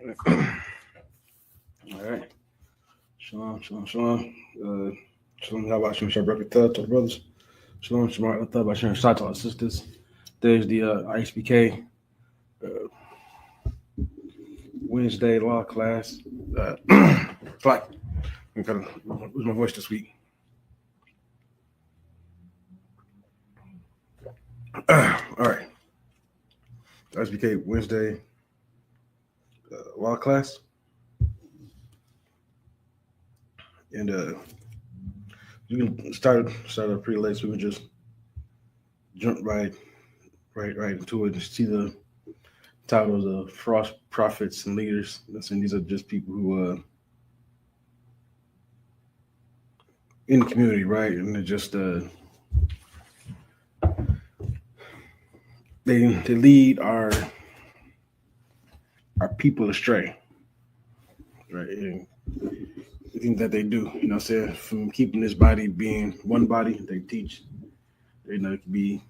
All right. Shalom, shalom, shalom. Shalom, how about you? Shabbat to the brothers. Shalom, Shabbat to Bashan Shah to our sisters. There's the ISUPK Wednesday law class. It's like I'm kind of lose my voice this week. All right. ISUPK Wednesday law class. And you can start up pretty late, so we can just jump right into it and see the titles of false prophets and leaders. Listen, these are just people who in the community, right? And they're just they lead our people astray, right? And the things that they do, you know what I'm saying, from keeping this body being one body, they teach, it can be,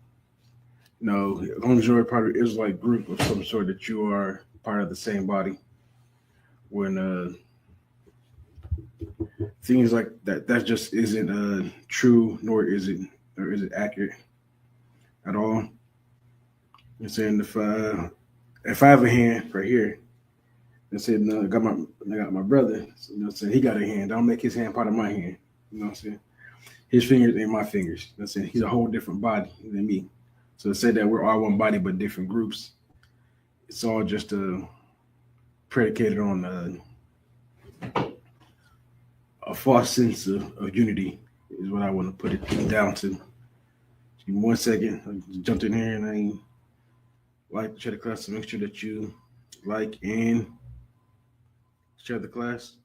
as long as you're a part of the Israelite group of some sort, that you are part of the same body. When things like that just isn't true, nor is it accurate at all. I'm saying if I have a hand right here, and said, I got my brother, saying he got a hand. I don't make his hand part of my hand. You know what I'm saying? His fingers ain't my fingers. I'm saying he's a whole different body than me. So to say that we're all one body but different groups, it's all just predicated on a false sense of unity, is what I want to put it down to. Give me 1 second. I just jumped in here and I like to share the class, to make sure that you like and share the class.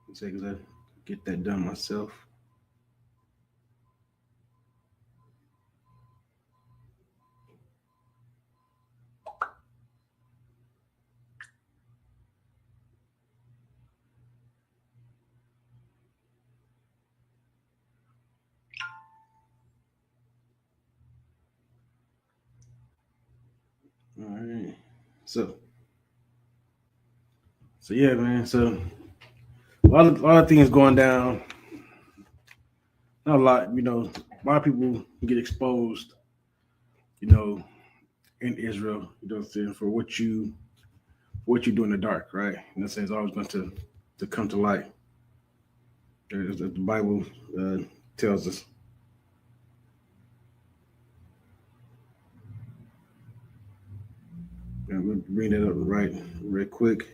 1 second, I get that done myself. All right. So yeah, man. So a lot of things going down. Not a lot, a lot of people get exposed, in Israel, for what you do in the dark, right? And that's always going to come to light. As the Bible tells us. I'm going to bring that up right quick.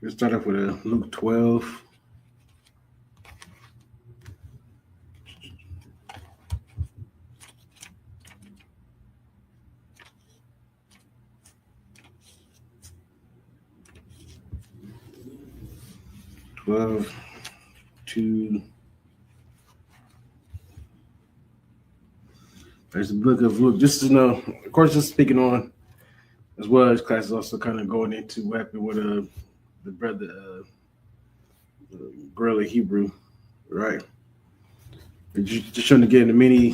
Let's start off with Luke 12. There's the book of Luke. Just to know, of course, just speaking on, as well as class is also kind of going into what happened with the brother, girl in Hebrew, right? Just trying to get into many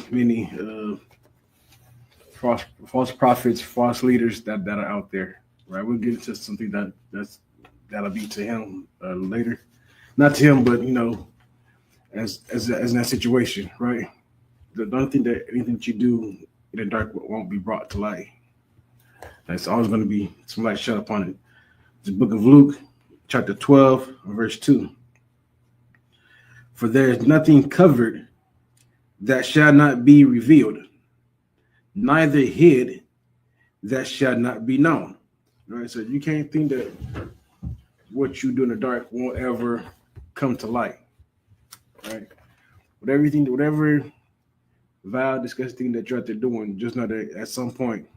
false prophets, false leaders that are out there, right? We'll get into something that'll be to him later, not to him, but as in that situation, right? Don't think that anything that you do in the dark won't be brought to light. That's always going to be some light shed upon it. The book of Luke, chapter 12, verse 2. For there is nothing covered that shall not be revealed, neither hid that shall not be known. Right? So you can't think that what you do in the dark won't ever come to light. Right? whatever vile, disgusting thing that you're out there doing, just know that at some point,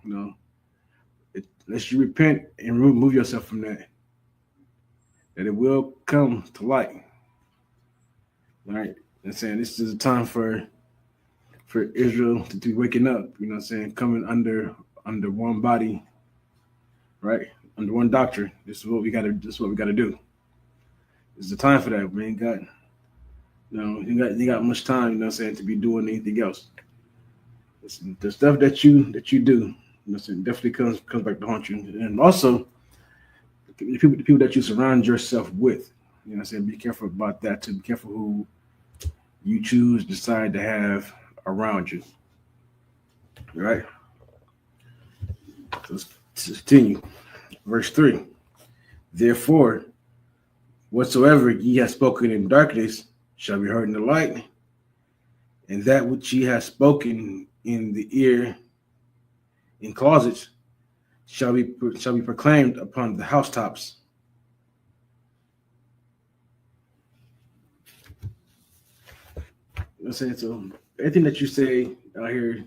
unless you repent and remove yourself from that it will come to light. All right. And saying this is a time for Israel to be waking up, coming under one body, right? Under one doctrine. This is what we gotta do. It's the time for that. We ain't got you got much time, to be doing anything else. The stuff that you do, definitely comes back to haunt you. And also the people that you surround yourself with. Be careful about that too. Be careful who you decide to have around you. All right. So let's continue. Verse 3. Therefore, whatsoever ye have spoken in darkness shall be heard in the light, and that which ye have spoken in the ear in closets shall be proclaimed upon the housetops. So everything that you say out here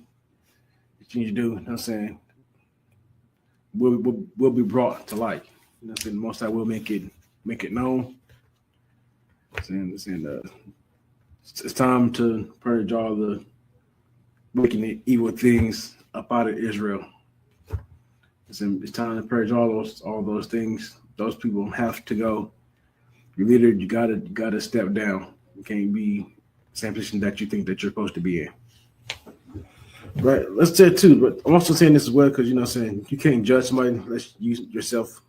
that you need to do, will be brought to light. The Most High will make it known. It's time to purge all the wicked and evil things up out of Israel. It's time to purge all those things. Those people have to go. Your leader, you gotta step down. You can't be the same position that you think that you're supposed to be in. Right. Let's say it too, but I'm also saying this as well because you can't judge somebody unless you yourself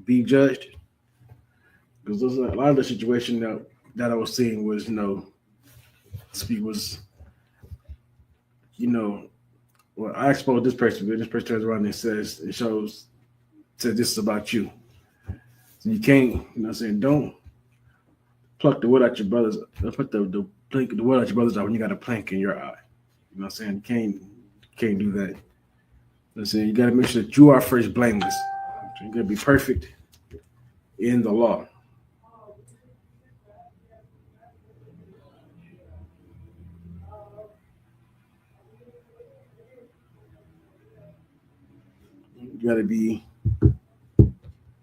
be judged. Because a lot of the situation that I was seeing was, well, I exposed this person, but this person turns around and says this is about you. So you can't, don't pluck the wood out your brother's, put the wood out your brother's eye when you got a plank in your eye. You can't do that. You got to make sure that you are first blameless. You got to be perfect in the law. You got to be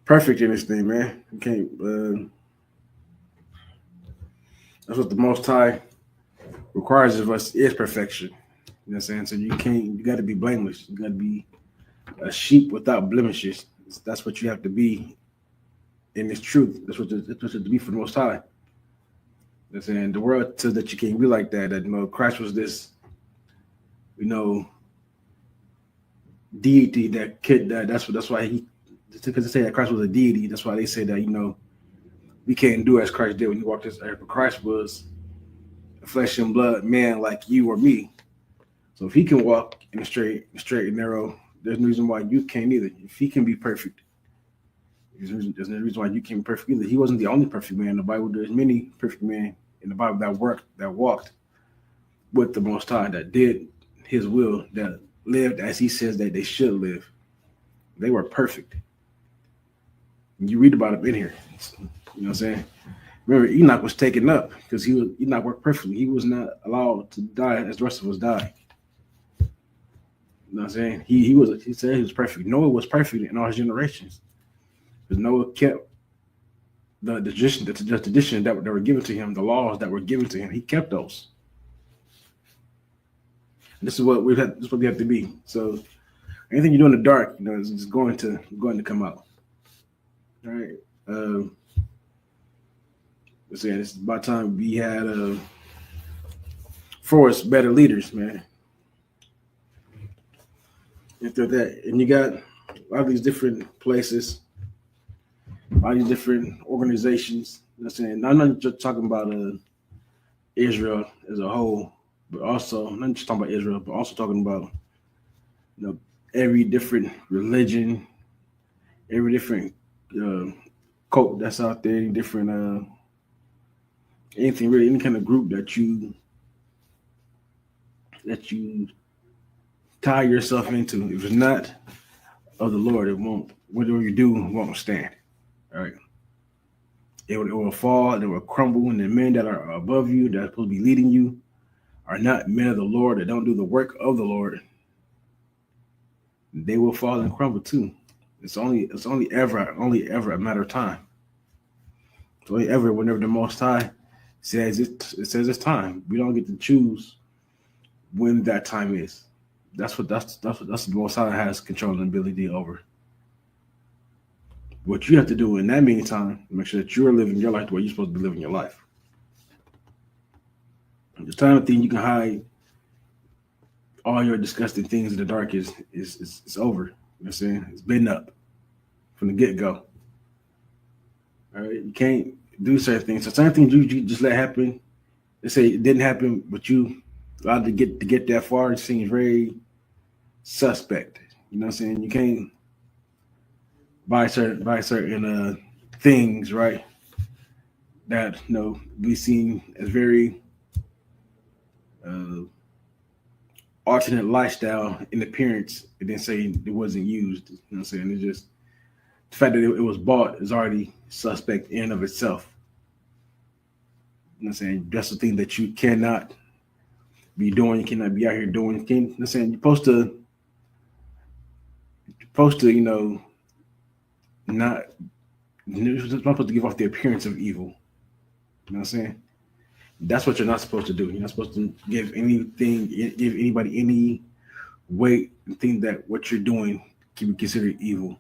perfect in this thing, man. You can't. That's what the Most High requires of us is perfection. You know what I'm saying? So you got to be blameless. You got to be a sheep without blemishes. That's what you have to be in this truth. That's what it's supposed to be for the Most High. You know what I'm saying? The world says that you can't be like that. That Christ was this, deity that's why because they say that Christ was a deity. That's why they say that we can't do as Christ did when he walked this earth. But Christ was a flesh and blood man like you or me. So if he can walk in a straight and narrow, there's no reason why you can't either. If he can be perfect, there's no reason why you can't be perfect either. He wasn't the only perfect man in the Bible. There's many perfect men in the Bible that walked with the Most High, that did his will, that lived as he says that they should live. They were perfect. You read about it in here. You know what I'm saying? Remember, Enoch was taken up because Enoch worked perfectly. He was not allowed to die as the rest of us died. You know what I'm saying? He said he was perfect. Noah was perfect in all his generations. Because Noah kept the tradition that were given to him, the laws that were given to him. He kept those. And this is what we have to be. So anything you do in the dark, is going to come out. All right. Let's say it's about time we had for us better leaders, man. After that, and you got a lot of these different places, a lot of these different organizations. You know what I'm saying? I'm not just talking about Israel as a whole, but also I'm not just talking about Israel, but also talking about every different religion, every different cult that's out there, any different anything really, any kind of group that you tie yourself into. If it's not of the Lord, it won't. Whatever you do won't stand. All right. It will fall and it will crumble. And the men that are above you, that are supposed to be leading you, are not men of the Lord, that don't do the work of the Lord. They will fall and crumble too. It's only ever a matter of time. It's only ever whenever the Most High says it's time. We don't get to choose when that time is. That's the Most High has control and ability over. What you have to do in that meantime, make sure that you're living your life the way you're supposed to be living your life. The time of thing you can hide all your disgusting things in the dark is over. You know what I'm saying? It's been up from the get go. All right, you can't do certain things. So certain things you just let happen. They say it didn't happen, but you allowed to get that far. It seems very suspect. You know what I'm saying? You can't buy certain things, right? That be seen as very uh, alternate lifestyle in appearance, and then say it wasn't used. You know what I'm saying? It's just the fact that it was bought is already suspect in and of itself. You know what I'm saying? That's the thing that you cannot be doing. You cannot be out here doing. You know what I'm saying? You're supposed to, not, you're not supposed to give off the appearance of evil. You know what I'm saying? That's what you're not supposed to do. You're not supposed to give anybody any weight and think that what you're doing can be considered evil.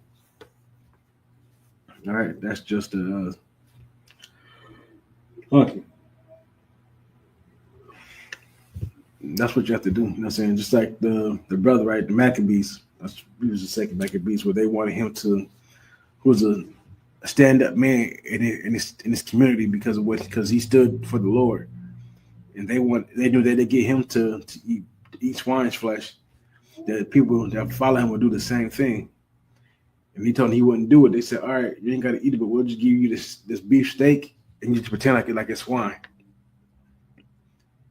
All right, that's just okay. That's what you have to do. You know what I'm saying? Just like the brother, right? The Maccabees. He was the second Maccabees, where they wanted him to, who was a stand up man in his community because he stood for the Lord, and they knew that they get him to eat swine's flesh. That people that follow him would do the same thing. And he told them he wouldn't do it. They said, "All right, you ain't got to eat it, but we'll just give you this beef steak, and you just pretend like it's swine."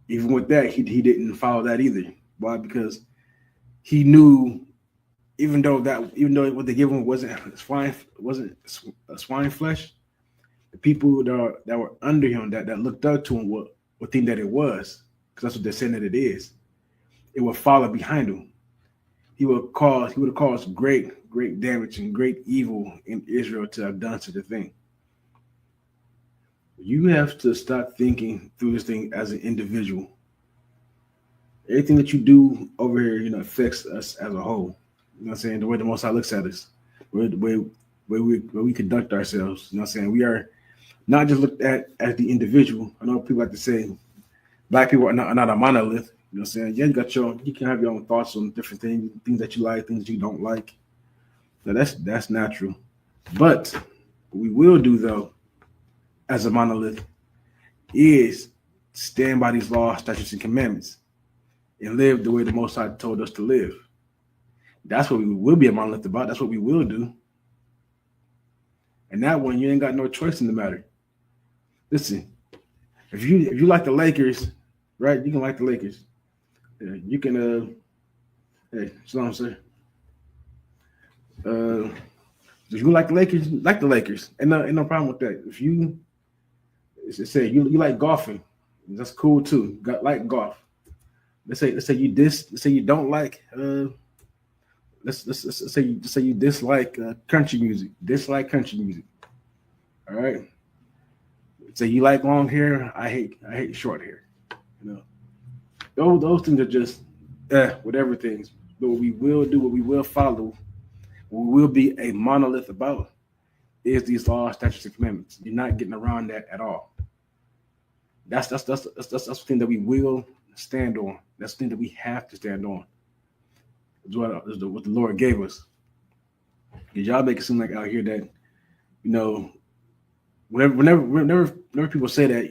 Even with that, he didn't follow that either. Why? Because he knew, even though what they gave him wasn't swine flesh, the people that were under him that looked up to him would think that it was, because that's what they're saying that it is. It would follow behind him. He would have caused great damage and great evil in Israel to have done such a thing. You have to stop thinking through this thing as an individual. Everything that you do over here, affects us as a whole. You know what I'm saying? The way the Most High looks at us, the way we conduct ourselves. You know what I'm saying? We are not just looked at as the individual. I know people like to say black people are not a monolith. You know what I'm saying? Yeah, you can have your own thoughts on different things that you like, things that you don't like. So that's natural. But what we will do, though, as a monolith, is stand by these laws, statutes, and commandments and live the way the Most High told us to live. That's what we will be a monolith about. That's what we will do. And that one, you ain't got no choice in the matter. Listen, if you like the Lakers, right? You can like the Lakers. You can hey, shalom, sir. If you like the Lakers, and no problem with that. If you say you like golfing, that's cool too. Like golf. Let's say you don't like let's say you dislike country music. Dislike country music. All right. Say you like long hair. I hate short hair. Those things are just whatever things. But what we will do, what we will follow, what we will be a monolith about is these laws, statutes, and commandments. You're not getting around that at all. That's the thing that we will stand on. That's the thing that we have to stand on. It's what the Lord gave us. Because y'all make it seem like out here that, whenever people say that,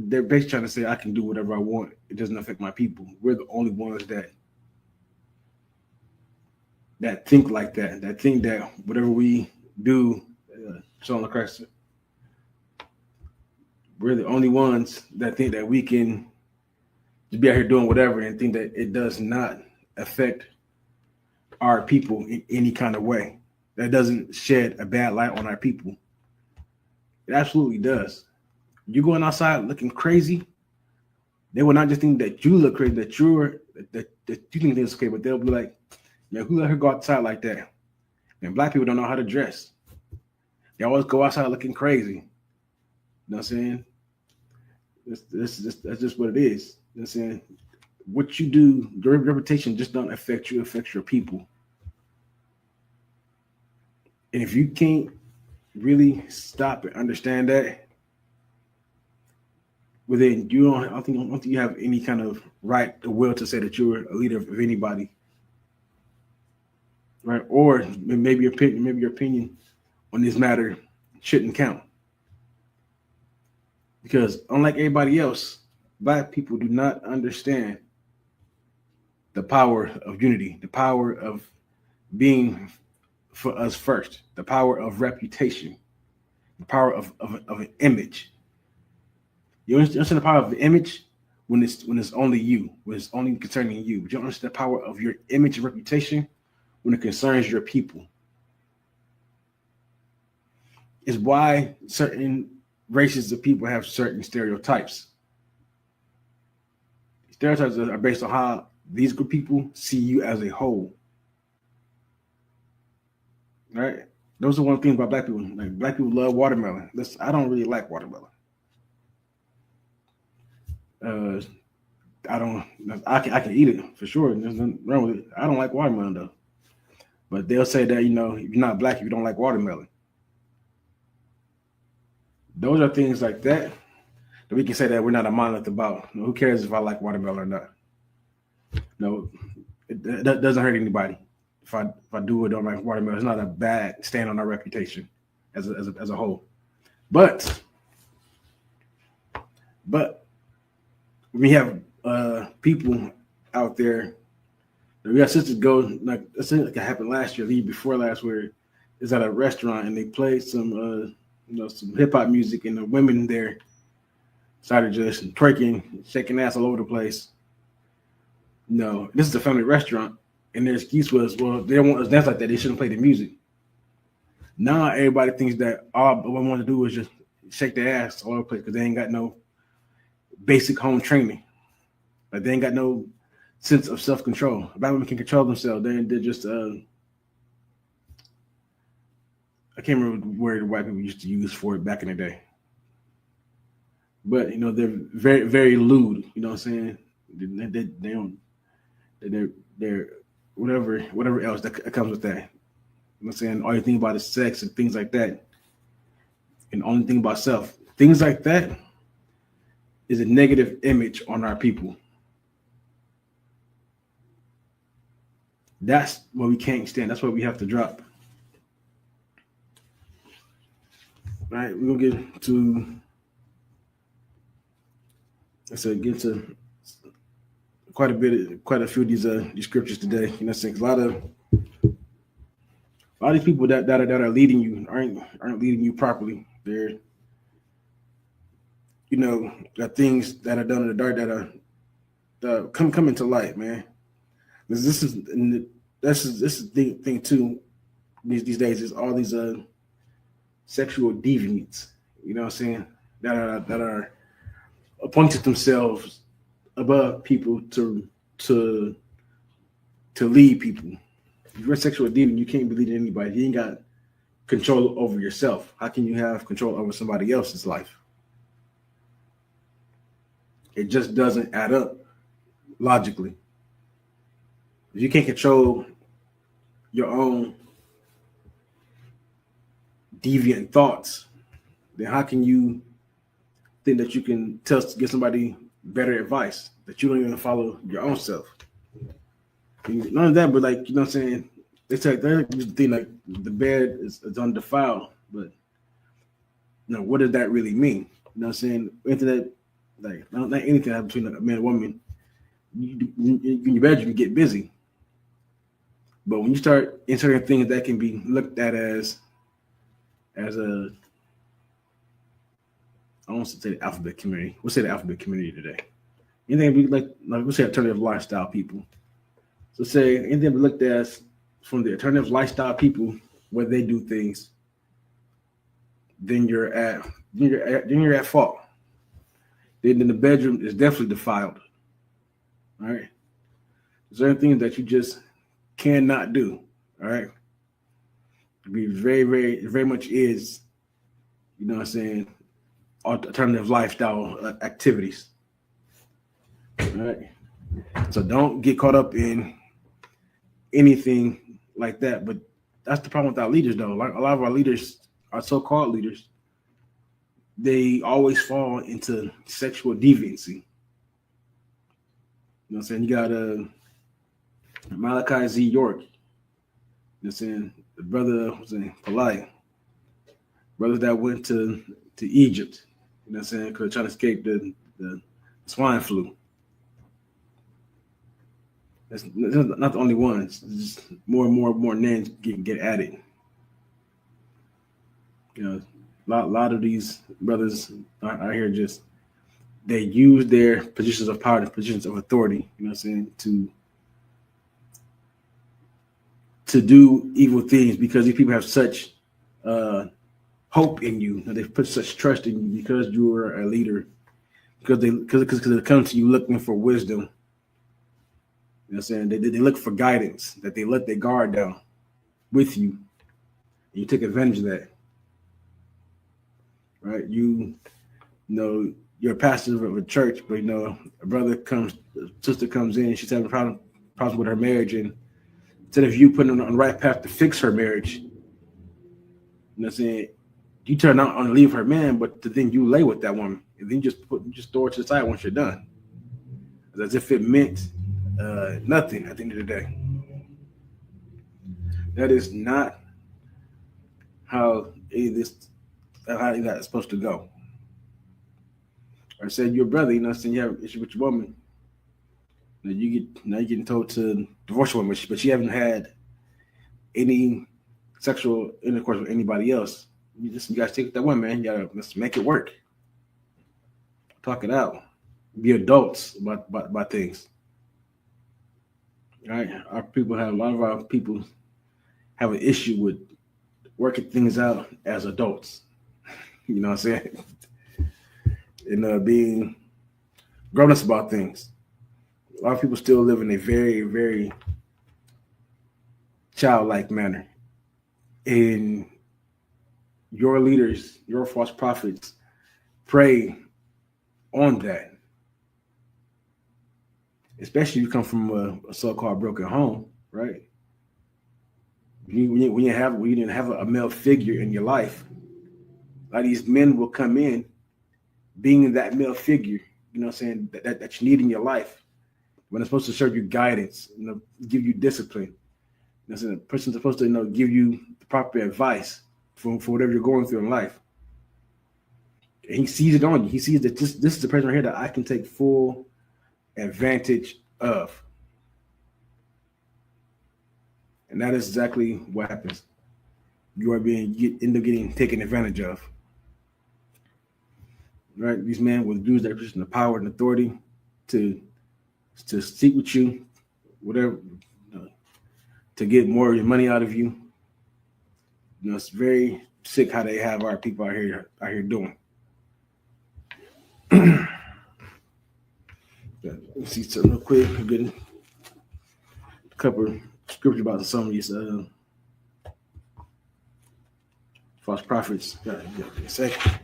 they're basically trying to say I can do whatever I want. It doesn't affect my people. We're the only ones that think like that. That think that whatever we do, Shalom Christ, we're the only ones that think that we can just be out here doing whatever and think that it does not affect our people in any kind of way. That doesn't shed a bad light on our people. It absolutely does. You going outside looking crazy, they will not just think that you look crazy, that you think it's okay, but they'll be like, man, who let her go outside like that? And black people don't know how to dress. They always go outside looking crazy. You know what I'm saying? That's just what it is. You know what I'm saying? What you do, your reputation just don't affect you, it affects your people. And if you can't really stop and understand that, well then I don't think you have any kind of right or will to say that you're a leader of anybody. Right? Or maybe your opinion on this matter shouldn't count. Because unlike everybody else, black people do not understand the power of unity, the power of being for us first, the power of reputation, the power of an image. You understand the power of the image when it's only you, when it's only concerning you. But you don't understand the power of your image and reputation when it concerns your people. It's why certain races of people have certain stereotypes. Stereotypes are based on how these group of people see you as a whole. Right? Those are one thing about black people. Like black people love watermelon. I don't really like watermelon. Uh, I don't. I can eat it for sure. There's nothing wrong with it. I don't like watermelon though. But they'll say that if you're not black, if you don't like watermelon. Those are things like that we can say that we're not a monolith about. Who cares if I like watermelon or not? No, it doesn't hurt anybody. If I do or don't like watermelon, it's not a bad stand on our reputation as a whole. But we have people out there. We got sisters go like it happened last year, the year before last, where it's at a restaurant and they played some some hip hop music, and the women there started just twerking, shaking ass all over the place. No, this is a family restaurant, and their excuse was, well, they don't want us to dance like that. They shouldn't play the music. Now everybody thinks that all we want to do is just shake their ass all over the place because they ain't got no basic home training. Like they ain't got no sense of self-control. Black women can control themselves. They're just I can't remember the word white people used to use for it back in the day. But they're very, very lewd. You know what I'm saying? They don't. They're whatever else that comes with that. You know what I'm saying? All you think about is sex and things like that, and only thing about self. Things like that is a negative image on our people. That's what we can't stand. That's what we have to drop. All right, we're gonna get to. Get to quite a few of these scriptures today. You know, saying a lot of these people that are leading you aren't leading you properly. They're got things that are done in the dark that are come into light, man. This is the thing too. These days is all these sexual deviants. You know what I'm saying? That are appointed themselves above people to lead people. If you're a sexual deviant, you can't be leading anybody. You ain't got control over yourself. How can you have control over somebody else's life? It just doesn't add up logically. If you can't control your own deviant thoughts, then how can you think that you can give somebody better advice that you don't even follow your own self? None of that, but you know what I'm saying? They think like the bed is undefiled, but what does that really mean? You know what I'm saying? Anything that not anything happens between a man and woman, you can get busy. But when you start inserting things that can be looked at as a, I want to say the alphabet community. We'll say the alphabet community today. Anything we like we'll say alternative lifestyle people. So say anything we looked at from the alternative lifestyle people, where they do things, then you're at fault. Then the bedroom is definitely defiled. All right. There's certain things that you just cannot do. All right. Be very, very, very much is, you know what I'm saying, alternative lifestyle activities. All right. So don't get caught up in anything like that. But that's the problem with our leaders, though. Like a lot of our leaders, our so-called leaders, they always fall into sexual deviancy. You know what I'm saying? You got Malachi Z. York. You know what I'm saying? The brother was in Polite. Brothers that went to Egypt. You know what I'm saying? Because trying to escape the swine flu. That's not the only ones. Just more and more names get added. You know, a lot of these brothers out here just they use their positions of power and positions of authority, you know what I'm saying, to do evil things because these people have such hope in you. They put such trust in you because you are a leader, because they come to you looking for wisdom. You know what I'm saying? They look for guidance, that they let their guard down with you. And you take advantage of that. Right? You know, you're a pastor of a church, but you know, a sister comes in, she's having problems with her marriage, and instead of you putting her on the right path to fix her marriage, you know what I'm saying, you turn out and leave her man, but then you lay with that woman, and then you just throw it to the side once you're done, as if it meant nothing at the end of the day. That is not how that's supposed to go. Or said your brother, you know what I'm saying, you have an issue with your woman. Now you're getting told to divorce your woman, but she haven't had any sexual intercourse with anybody else. You gotta stick with that woman, man. Let's make it work. Talk it out. Be adults about things. All right. A lot of our people have an issue with working things out as adults. You know what I'm saying? And being grown-ups about things. A lot of people still live in a very, very childlike manner. And your leaders, your false prophets, prey on that. Especially if you come from a so-called broken home, right? When you didn't have a male figure in your life, a lot of these men will come in being that male figure, you know what I'm saying, that you need in your life, when it's supposed to serve you guidance, you know, give you discipline. You know what I'm saying? The person's supposed to, you know, give you the proper advice for whatever you're going through in life. And he sees it on you. He sees that this is the person right here that I can take full advantage of. And that is exactly what happens. You end up getting taken advantage of. Right? These men will use their position of power and authority to speak with you, whatever, to get more money out of you. You know, it's very sick how they have our people out here doing. Let's see something real quick. I'm getting a couple of scripture about some of these false prophets. Give me a second.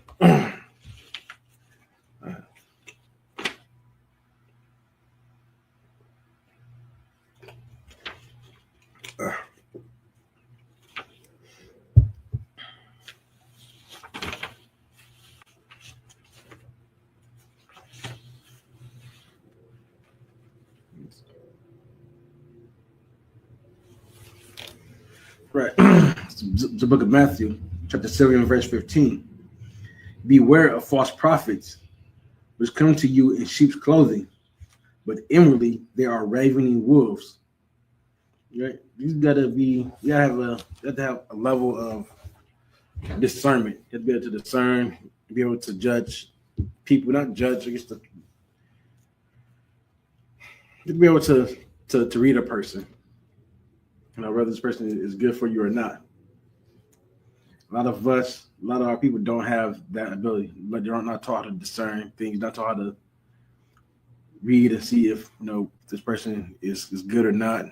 Right. The book of Matthew, chapter 7, verse 15. Beware of false prophets, which come to you in sheep's clothing, but inwardly they are ravening wolves. Right? You have to have a level of discernment. You have to be able to discern, be able to judge people, not judge, I guess to be able to read a person. You know, whether this person is good for you or not. A lot of us, a lot of our people don't have that ability. But they're not taught how to discern things, not taught how to read and see if this person is good or not.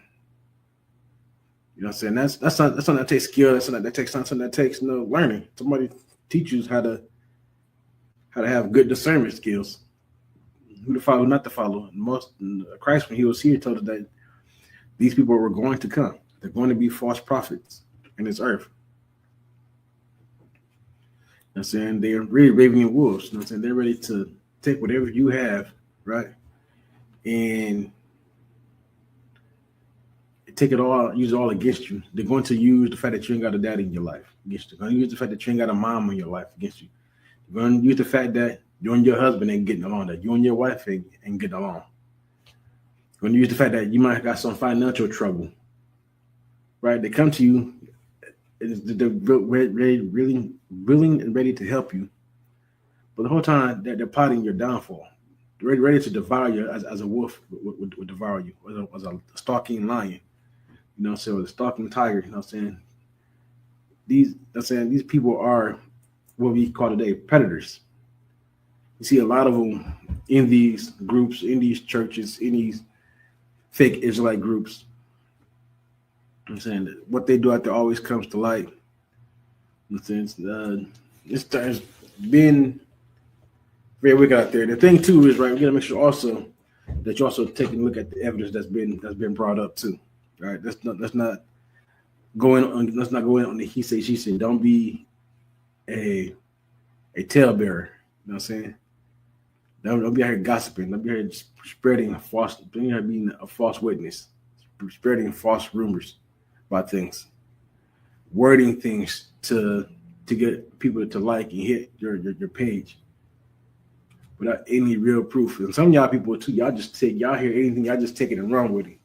You know what I'm saying? That's something that takes skill. That's something that takes something that takes learning. Somebody teach you how to have good discernment skills. Who to follow, not to follow. Most Christ, when he was here, told us that these people were going to come. They're going to be false prophets in this earth. You know what I'm saying? They're really ravening wolves. You know what I'm saying? They're ready to take whatever you have, right? And take it all, use it all against you. They're going to use the fact that you ain't got a daddy in your life against you. They're going to use the fact that you ain't got a mom in your life against you. They're going to use the fact that you and your husband ain't getting along, that you and your wife ain't getting along. They're going to use the fact that you might have got some financial trouble, right? They come to you, they're really willing and ready to help you. But the whole time they're plotting your downfall. They're ready to devour you as a wolf would devour you, as a stalking lion. You know what I'm saying? Or the stalking tiger. You know what I'm saying? These people are what we call today predators. You see a lot of them in these groups, in these churches, in these fake Israelite groups. I'm saying that what they do out there always comes to light. In a sense, it's been very wicked out there. The thing too is, right, we gotta make sure also that you also take a look at the evidence that's been brought up too. Right? Let's not go in on the he say she say. Don't be a talebearer. You know what I'm saying? Don't be out here gossiping. Don't be out here spreading don't be out here being a false witness, spreading false rumors about things, wording things to get people to like and hit your page without any real proof. And some of y'all people too, y'all hear anything, y'all just take it and run with it.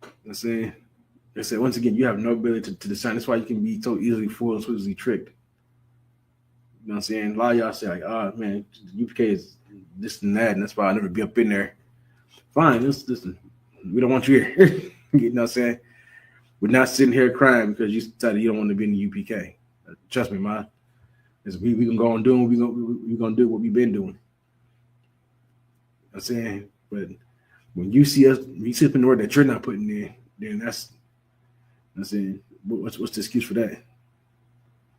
You know what I'm saying? They said once again, you have no ability to discern. That's why you can be so easily fooled and so easily tricked. You know what I'm saying? A lot of y'all say like, oh man, UPK is this and that, and that's why I'll never be up in there. Fine, listen, we don't want you here. You know what I'm saying? We're not sitting here crying because you decided you don't want to be in the UPK. Trust me, man. We can go on doing we're gonna do what we've been doing. You know what I'm saying? But when you see us in the word that you're not putting in, then that's I'm saying, what's the excuse for that?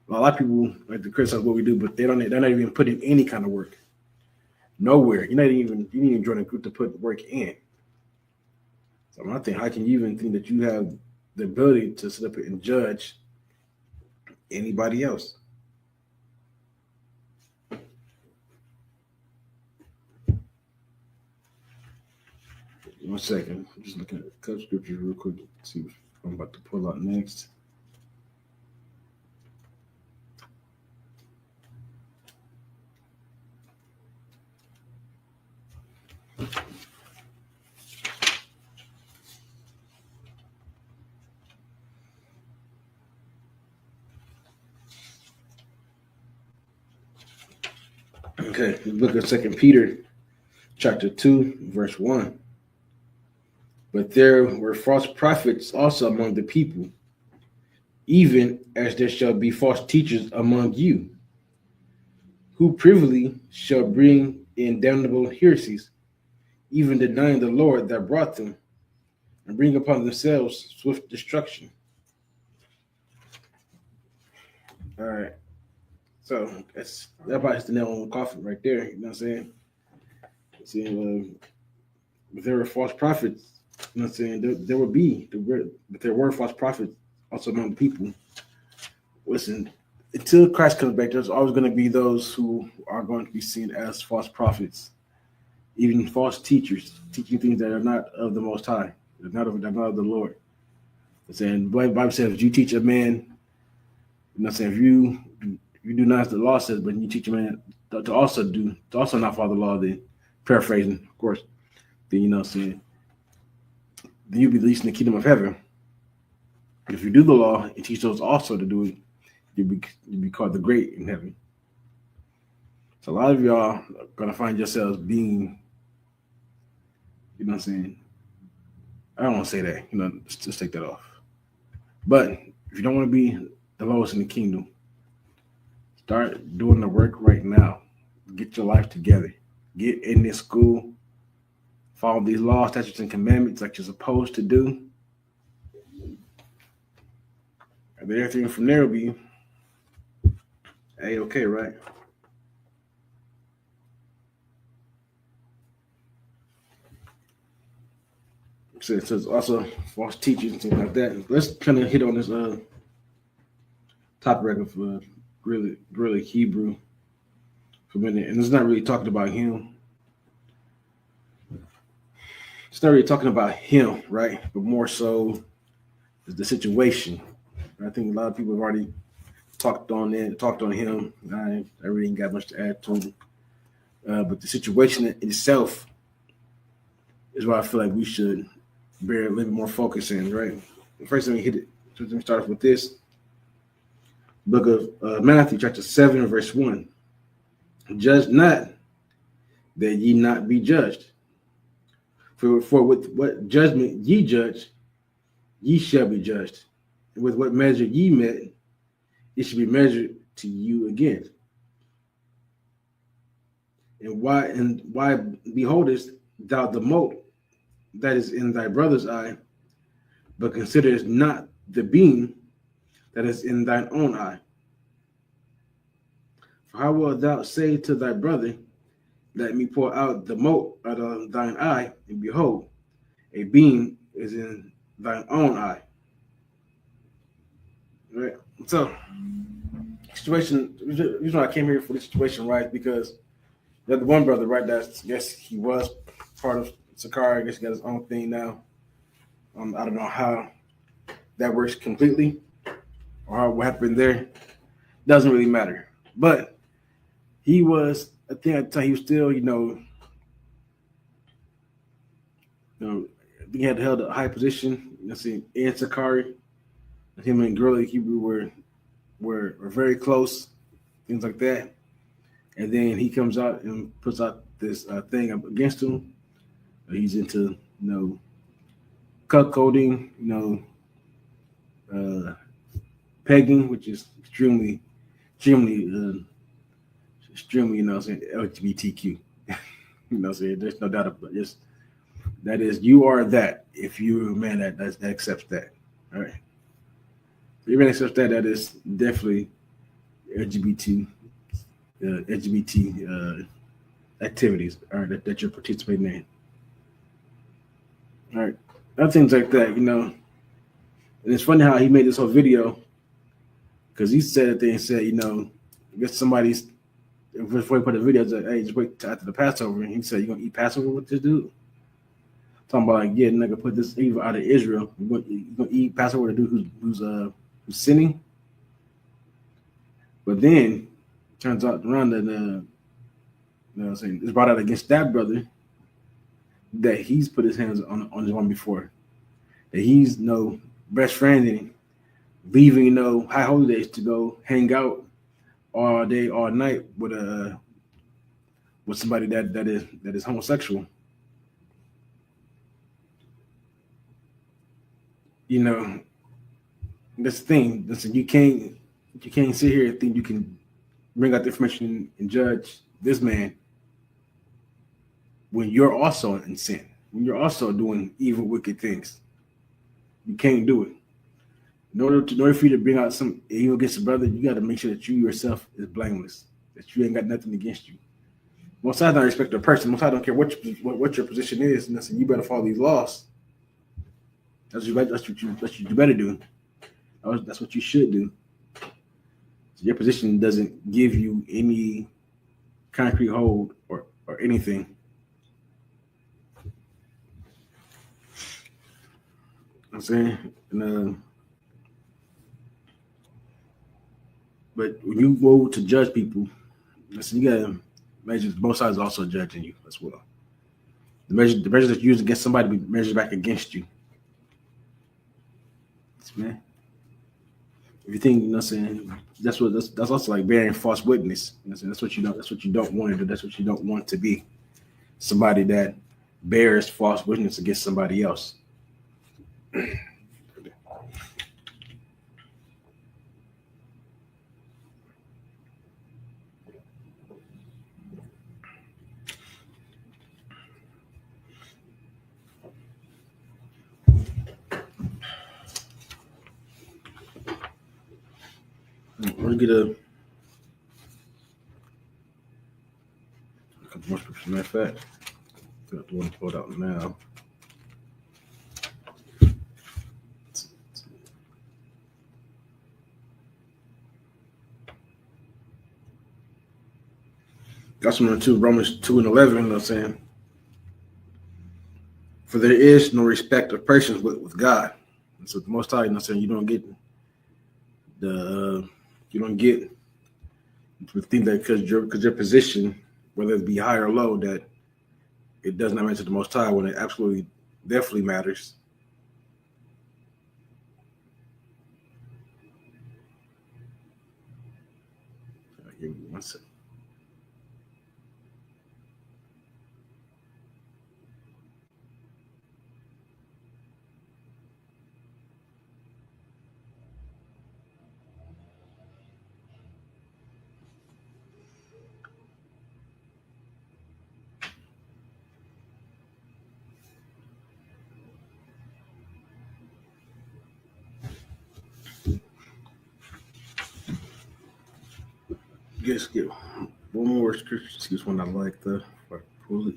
A lot of people like to criticize what we do, but they're not even putting any kind of work. Nowhere. You didn't even join a group to put work in. So I think, how can you even think that you have the ability to sit up and judge anybody else? One second. I'm just looking at a couple scriptures real quick. See what I'm about to pull out next. Okay, look at 2 Peter chapter 2, verse 1. But there were false prophets also among the people, even as there shall be false teachers among you, who privily shall bring in damnable heresies, even denying the Lord that brought them, and bring upon themselves swift destruction. All right. So that probably the nail on the coffin right there. You know what I'm saying? But there were false prophets. You know what I'm saying? There were false prophets also among the people. Listen, until Christ comes back, there's always going to be those who are going to be seen as false prophets, even false teachers, teaching things that are not of the Most High, they're not of the Lord. I'm saying, the Bible says, if you teach a man, you know what I'm saying, if you do not as the law says, but you teach a man to also not follow the law, then paraphrasing, of course, then you know what I'm saying, then you'll be least in the kingdom of heaven. If you do the law and teach those also to do it, you'll be called the great in heaven. So a lot of y'all are gonna find yourselves being, you know what I'm saying, I don't want to say that, just take that off. But if you don't want to be the lowest in the kingdom. Start doing the work right now. Get your life together. Get in this school. Follow these laws, statutes, and commandments like you're supposed to do. And then everything from there will be A-okay, right? So it says also false teachers and things like that. Let's kind of hit on this topic of really Hebrew for a minute. And it's not really talking about him. It's not really talking about him, right? But more so is the situation. I think a lot of people have already talked on him. I really ain't got much to add to him. But the situation itself is what I feel like we should bear a little bit more focus in, right? First, let me hit it. So let me start off with this. Book of Matthew, chapter 7, verse 1. Judge not, that ye not be judged. For with what judgment ye judge, ye shall be judged. And with what measure ye met, it should be measured to you again. And why beholdest thou the mote that is in thy brother's eye, but considerest not the beam that is in thine own eye? For how wilt thou say to thy brother, let me pour out the mote out of thine eye, and behold, a beam is in thine own eye? Right. So, situation. The reason why I came here for this situation, right? Because the other one brother, right? That's I guess he was part of Sakari. I guess he got his own thing now. I don't know how that works completely, or how, what happened there. Doesn't really matter. But he was. I think at the time he was still, I think he had held a high position. In Sakari, him and Girly Hebrew were very close, things like that. And then he comes out and puts out this thing against him. He's into, cuckolding, pegging, which is extremely, LGBTQ. There's no doubt about this. That is, you are that. If you're a man that accepts that, all right. If you're a man that accepts that, that is definitely LGBT activities, all right, that you're participating in. All right, other things like that, And it's funny how he made this whole video, because he said I guess somebody's before he put the video, said, hey, just wait till after the Passover. And he said, you gonna eat Passover with this dude? Talking about nigga, put this evil out of Israel. You gonna eat Passover with a dude who's sinning? But then turns out around that it's brought out against that brother that he's put his hands on his one before. That he's best friend and leaving high holidays to go hang out all day, all night with somebody that is homosexual. That's the thing. Listen, you can't sit here and think you can bring out the information and judge this man when you're also in sin, when you're also doing evil, wicked things. You can't do it. In order for you to bring out some evil against a brother, you got to make sure that you yourself is blameless, that you ain't got nothing against you. Most I don't respect a person. Most I don't care what your position is. And I said, you better follow these laws. That's what you better do. That's what you should do. So your position doesn't give you any concrete hold or anything. I'm saying, but when you go to judge people, listen, you gotta measure both sides also judging you as well. The measure that you use against somebody be measured back against you. Man, if you think, that's also like bearing false witness. That's what you don't want to do. That's what you don't want to be. Somebody that bears false witness against somebody else. me get a couple more scriptures. Matter of fact, got the one pulled out now. Got some number 2, Romans 2:11. You know what I'm saying? For there is no respect of persons with God. And so the Most High, you know what I'm saying, you don't get to think that because your position, whether it be high or low, that it does not matter to the Most High when it absolutely definitely matters. Give me 1 second. Just get one more scripture. Excuse one I like the. If I pull it.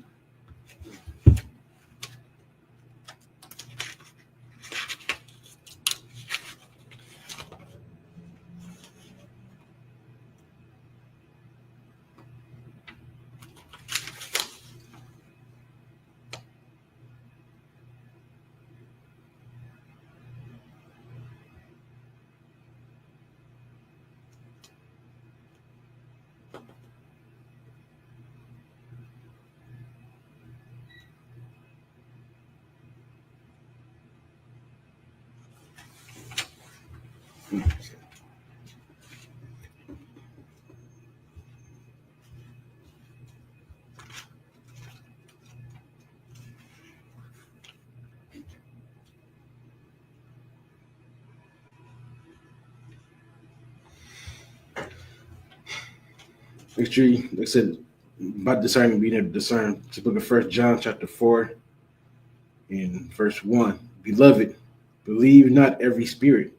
Make sure you, like I said, about discerning, being able to discern. To book of 1 John chapter 4 and verse 1. Beloved, believe not every spirit,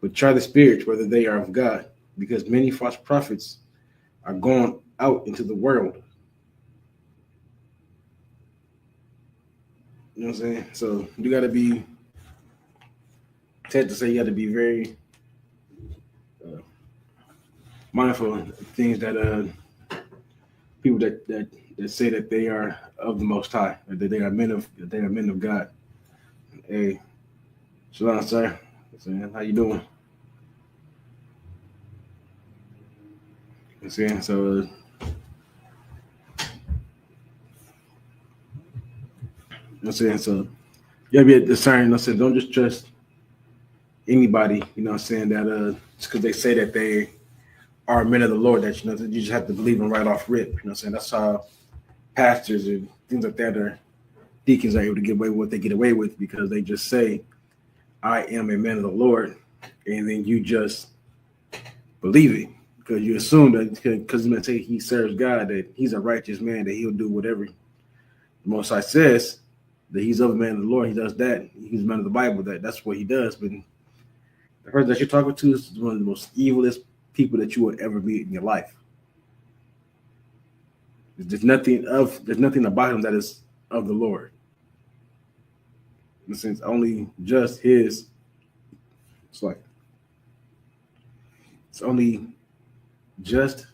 but try the spirits whether they are of God, because many false prophets are gone out into the world. You know what I'm saying? So you got to be, Ted to say you got to be very mindful of things that people that say that they are of the Most High, that they are men of God. Hey, shalom, sir. How you doing? So so you gotta be discerning. Don't just trust anybody. You know what I'm saying, that just because they say that they are men of the Lord, that you just have to believe them right off rip. You know what I'm saying? That's how pastors and things like that, or deacons, are able to get away with what they get away with, because they just say, I am a man of the Lord, and then you just believe it because you assume that because he's going to say he serves God, that he's a righteous man, that he'll do whatever the Most High says, that he's of a man of the Lord. He does that. He's a man of the Bible. That's what he does. But the person that you're talking to is one of the most evilest people that you will ever meet in your life. There's nothing about him that is of the Lord. In a sense, only just his. It's only just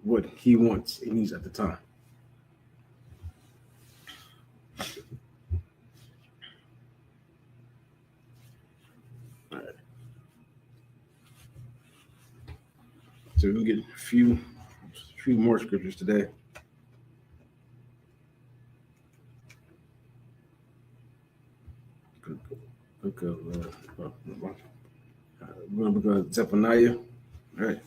what he wants and needs at the time. All right. So we get a few more scriptures today. We're going to look at Zephaniah. All right.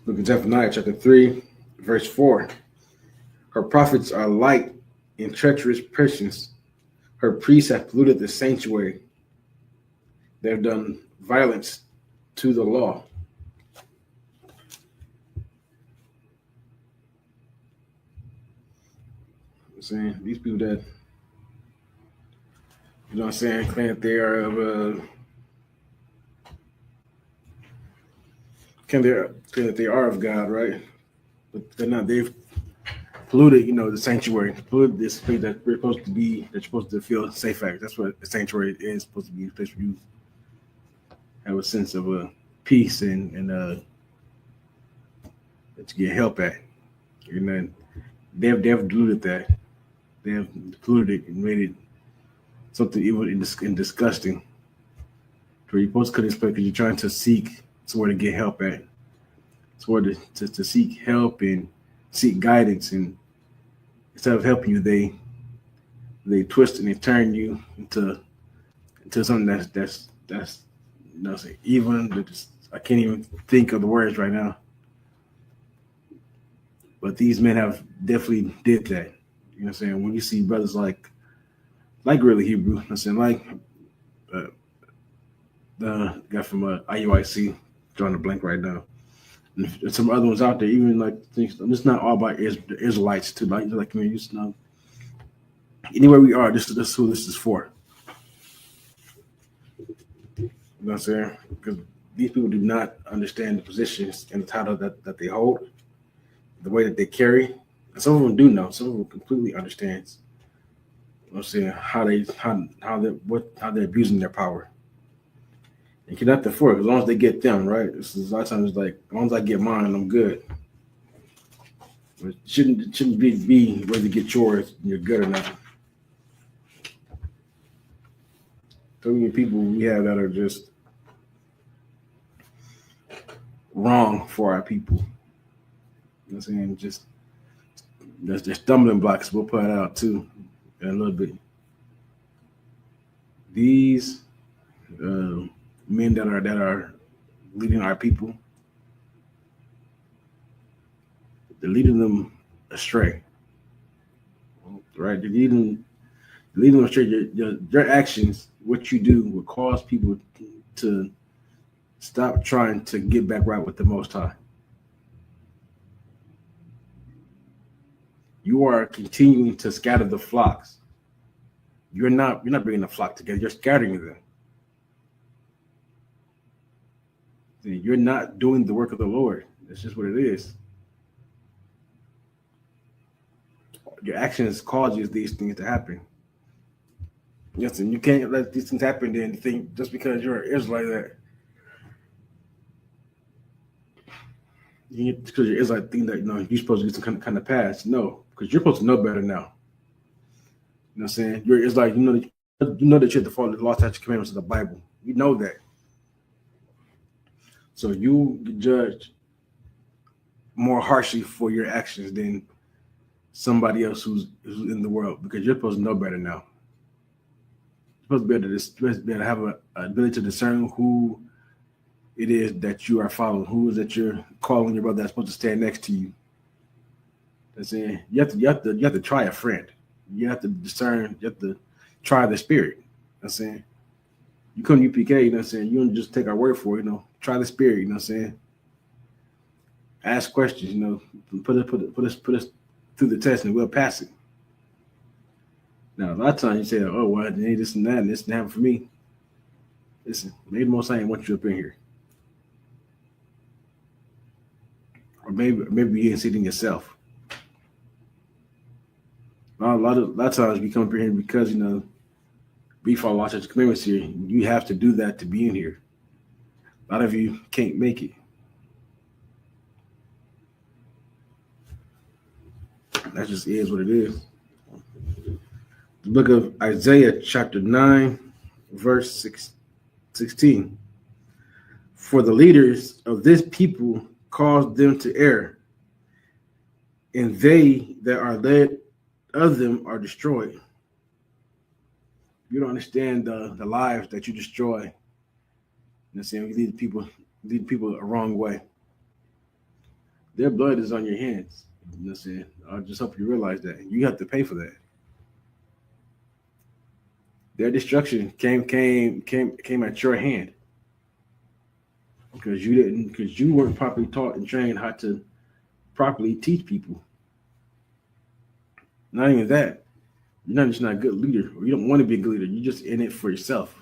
Look at Zephaniah chapter 3, verse 4. Her prophets are light and treacherous persons, Her priests have polluted the sanctuary. They've done violence to the law. I'm saying these people that, you know what I'm saying, claim that they are of claim that they are of God, right? But they're not. They've polluted, the sanctuary, polluted this place that we're supposed to be, that you're supposed to feel safe at. That's what the sanctuary is supposed to be, a place where you have a sense of peace and that you get help at. And then they've polluted that. They have polluted it and made it something evil and disgusting. Where you're supposed to come to this place because you're trying to seek somewhere to get help at. Somewhere to seek help and seek guidance, and instead of helping you, they twist and they turn you into something that's even. I can't even think of the words right now. But these men have definitely did that. You know what I'm saying? When you see brothers like really Hebrew, I'm saying like the guy from IUIC, drawing a blank right now. And some other ones out there, even like things. It's not all about the Israelites too. Like you know, anywhere we are, this is who this is for. You know what I'm saying? Because these people do not understand the positions and the title that they hold, the way that they carry. And some of them do know. Some of them completely understands. You know what I'm saying? How they're abusing their power. And cannot afford it, as long as they get them, right? This is a lot of times like, as long as I get mine, I'm good. It shouldn't be whether you get yours, you're good or not. So many people we have that are just wrong for our people. You know what I'm saying? Just there's stumbling blocks. We'll put it out too in a little bit. These men that are leading our people, they're leading them astray. Right? They're leading them astray. Your actions, what you do, will cause people to stop trying to get back right with the Most High. You are continuing to scatter the flocks. You're not bringing the flock together. You're scattering them. You're not doing the work of the Lord. That's just what it is. Your actions causes these things to happen. Yes, and you can't let these things happen then think just because you're an Israelite that because you're Israelite think that you're supposed to get some kind of pass. No, because you're supposed to know better now. You know what I'm saying? You're Israelite, you know that you have to follow the law, statutes, commandments of the Bible. You know that. So you judge more harshly for your actions than somebody else who's in the world, because you're supposed to know better now. You're supposed to be able to have an ability to discern who it is that you are following, who is that you're calling your brother that's supposed to stand next to you. That's saying you have to try a friend. You have to discern. You have to try the spirit. That's saying you come to UPK. You know what I'm saying? You don't just take our word for it. Try the spirit. You know what I'm saying? Ask questions. Put us through the test, and we'll pass it. Now, a lot of times you say, "Oh, well, I need this and that, and this didn't happen for me." Listen, maybe most I ain't want you up in here, or maybe you didn't see it in yourself. A lot of times we come up here because we follow lots of commandments here. You have to do that to be in here. A lot of you can't make it. That just is what it is. The book of Isaiah, chapter 9, verse 16. For the leaders of this people cause them to err, and they that are led of them are destroyed. You don't understand the lives that you destroy. You know what I'm saying? You lead people a wrong way. Their blood is on your hands. You know what I'm saying? I just hope you realize that. You have to pay for that. Their destruction came at your hand because you weren't properly taught and trained how to properly teach people. Not even that. You're not just not a good leader, or you don't want to be a good leader. You're just in it for yourself.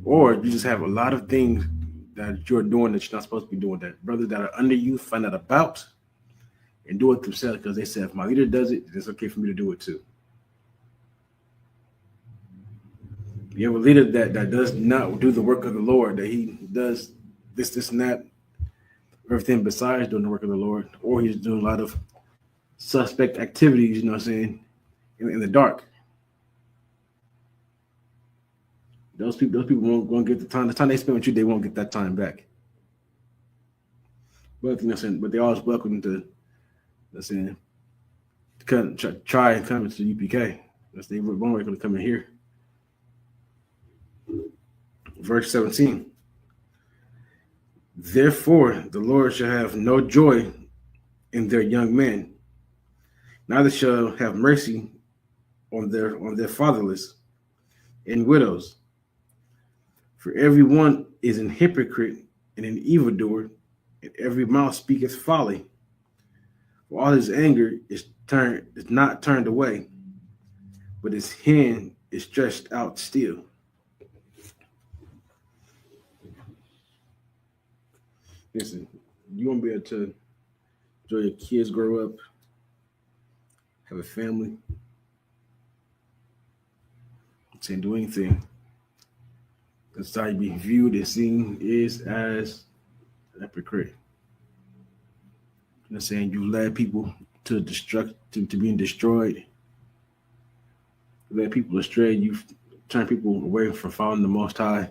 Or you just have a lot of things that you're doing that you're not supposed to be doing, that brothers that are under you find out about and do it themselves because they said, if my leader does it, it's okay for me to do it too. You have a leader that does not do the work of the Lord, that he does this, and that, everything besides doing the work of the Lord, or he's doing a lot of suspect activities, you know what I'm saying, in the dark. Those people won't get the time they spend with you, they won't get that time back. But you know what I'm saying, but they always welcome to, saying, to try and come to UPK. That's they won't going to come in here. Verse 17. Therefore, the Lord shall have no joy in their young men, neither shall have mercy on their fatherless and widows. For every one is an hypocrite and an evildoer, and every mouth speaketh folly. For all his anger is not turned away, but his hand is stretched out still. Listen, you won't be able to enjoy your kids grow up, have a family, can't do anything. That's how you be viewed and seen is as a hypocrite. You know what I'm saying? You led people to being destroyed. You led people astray. You turn people away from following the Most High.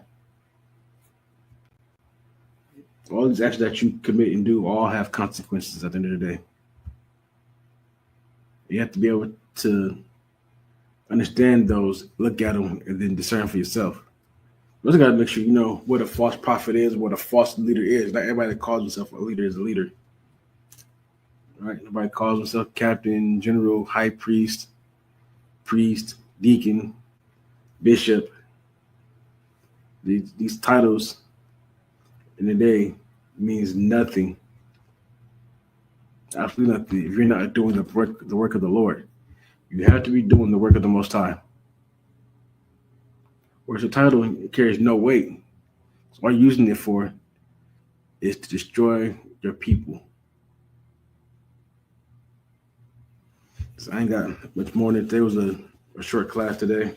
All these actions that you commit and do all have consequences at the end of the day. You have to be able to understand those, look at them, and then discern for yourself. You also got to make sure you know what a false prophet is, what a false leader is. Not everybody that calls himself a leader is a leader. All right? Nobody calls himself captain, general, high priest, deacon, bishop. These titles in the day means nothing. Absolutely nothing if you're not doing the work of the Lord. You have to be doing the work of the Most High. Whereas the title carries no weight. So what you're using it for is to destroy your people. So I ain't got much more than today. Was a short class today.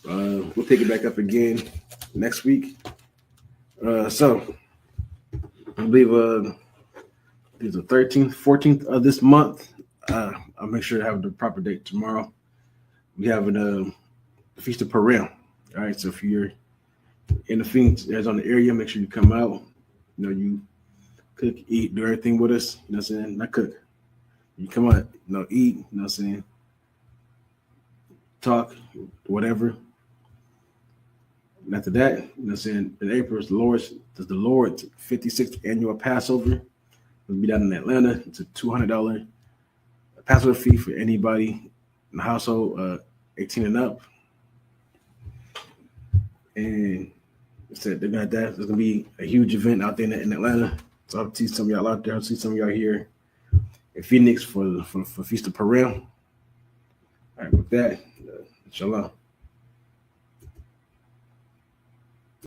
We'll pick it back up again next week. So I believe it's the 13th, 14th of this month. I'll make sure to have the proper date tomorrow. We have a Feast of Purim. All right, so if you're in the Phoenix, on the area, make sure you come out. You know, you cook, eat, do everything with us. You know what I'm saying? Not cook. You come out, you know, eat. You know what I'm saying? Talk, whatever. And after that, you know what I'm saying? In April is the Lord's 56th annual Passover. It'll be down in Atlanta. It's a $200 Passover fee for anybody in the household 18 and up. And I said they got that. There's gonna be a huge event out there in Atlanta. So I'll see some of y'all out there. I'll see some of y'all here in Phoenix for Feast of Purim. All right, with that, shalom.